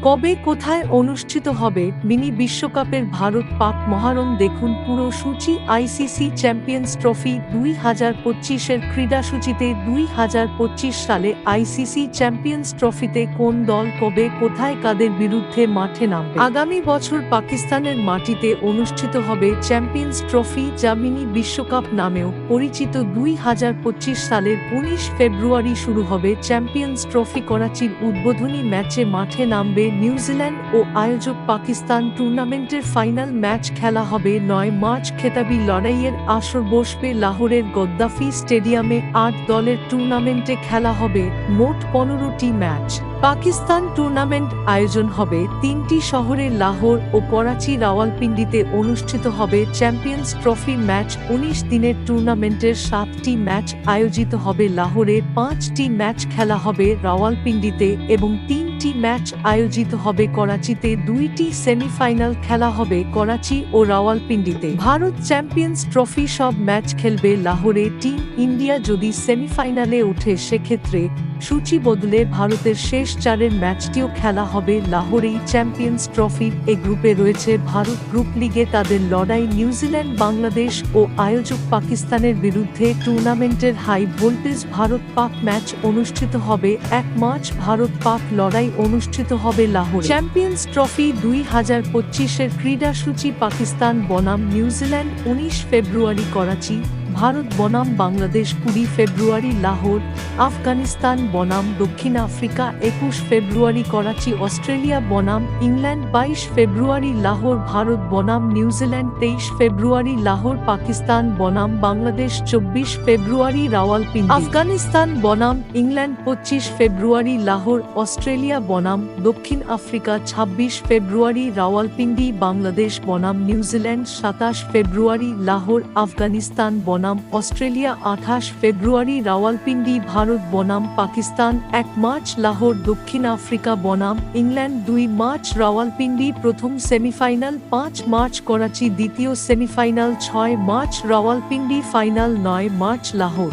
কবে কোথায় অনুষ্ঠিত হবে মিনি বিশ্বকাপের ভারত পাক মহারণ দেখুন পুরো সূচি আইসিসি চ্যাম্পিয়ন্স ট্রফি 2025-এর ক্রীড়াসূচিতে 2025 সালে আইসিসি চ্যাম্পিয়ন্স ট্রফিতে কোন দল কবে কোথায় কাদের বিরুদ্ধে মাঠে নামবে। আগামী বছর পাকিস্তানের মাটিতে অনুষ্ঠিত হবে চ্যাম্পিয়ন্স ট্রফি যা মিনি বিশ্বকাপ নামেও পরিচিত। 2025 সালের 19 ফেব্রুয়ারি শুরু হবে চ্যাম্পিয়ন্স ট্রফি। করাচির উদ্বোধনী ম্যাচে মাঠে নামবে নিউজিল্যান্ড ও আয়োজক পাকিস্তান। টুর্নামেন্টের ফাইনাল ম্যাচ খেলা হবে 9 মার্চ। খেতাবি লড়াইয়ের আসর বসবে লাহোরের গদ্দাফি স্টেডিয়ামে। 8 দলের টুর্নামেন্টে খেলা হবে মোট 15টি ম্যাচ। পাকিস্তান টুর্নামেন্ট আয়োজন হবে 3টি শহরে লাহোর ও করাচি। রাওয়ালপিন্ডিতে অনুষ্ঠিত হবে চ্যাম্পিয়ন্স ট্রফি ম্যাচ। 19 দিনের টুর্নামেন্টের 7টি ম্যাচ আয়োজিত হবে লাহোরে, 5টি ম্যাচ খেলা হবে রাওয়ালপিন্ডিতে এবং 3টি ম্যাচ আয়োজিত হবে করাচিতে। 2টি সেমিফাইনাল খেলা হবে করাচি ও রাওয়ালপিন্ডিতে। ভারত চ্যাম্পিয়ন্স ট্রফি সব ম্যাচ খেলবে লাহোরে। টিম ইন্ডিয়া যদি সেমিফাইনালে ওঠে সেক্ষেত্রে সূচি বদলে ভারতের শেষ 4 ম্যাচটিও খেলা হবে লাহোরেই। চ্যাম্পিয়ন্স ট্রফির এ গ্রুপে রয়েছে ভারত। গ্রুপ লিগে তাদের লড়াই নিউজিল্যান্ড, বাংলাদেশ ও আয়োজক পাকিস্তানের বিরুদ্ধে। টুর্নামেন্টের high voltage Bharat Pak match অনুষ্ঠিত হবে 1 মার্চ। ভারত পাক লড়াই অনুষ্ঠিত হবে লাহোরে। চ্যাম্পিয়ন্স ট্রফি 2025-এর ক্রীড়াসূচি পাকিস্তান বনাম নিউজিল্যান্ড 19 ফেব্রুয়ারি করাচি, ভারত বনাম বাংলাদেশ 20 ফেব্রুয়ারি লাহোর, আফগানিস্তান বনাম দক্ষিণ আফ্রিকা 21 ফেব্রুয়ারি করাচি, অস্ট্রেলিয়া বনাম ইংল্যান্ড 22 ফেব্রুয়ারি লাহোর, ভারত বনাম নিউজিল্যান্ড 23 ফেব্রুয়ারি লাহোর, পাকিস্তান বনাম বাংলাদেশ 24 ফেব্রুয়ারি রাওয়ালপিন্ডি, আফগানিস্তান বনাম ইংল্যান্ড 25 ফেব্রুয়ারি লাহোর, অস্ট্রেলিয়া বনাম দক্ষিণ আফ্রিকা 26 ফেব্রুয়ারি রাওয়ালপিন্ডি, বাংলাদেশ বনাম নিউজিল্যান্ড 27 ফেব্রুয়ারি লাহোর, আফগানিস্তান বনাম অস্ট্রেলিয়া 28 ফেব্রুয়ারি রাওয়ালপিন্ডি, ভারত বনাম পাকিস্তান 1 মার্চ লাহোর, দক্ষিণ আফ্রিকা বনাম ইংল্যান্ড 2 মার্চ রাওয়ালপিন্ডি। প্রথম সেমিফাইনাল 5 মার্চ করাচি, দ্বিতীয় semifinal 6 March Rawalpindi, final 9 March Lahore.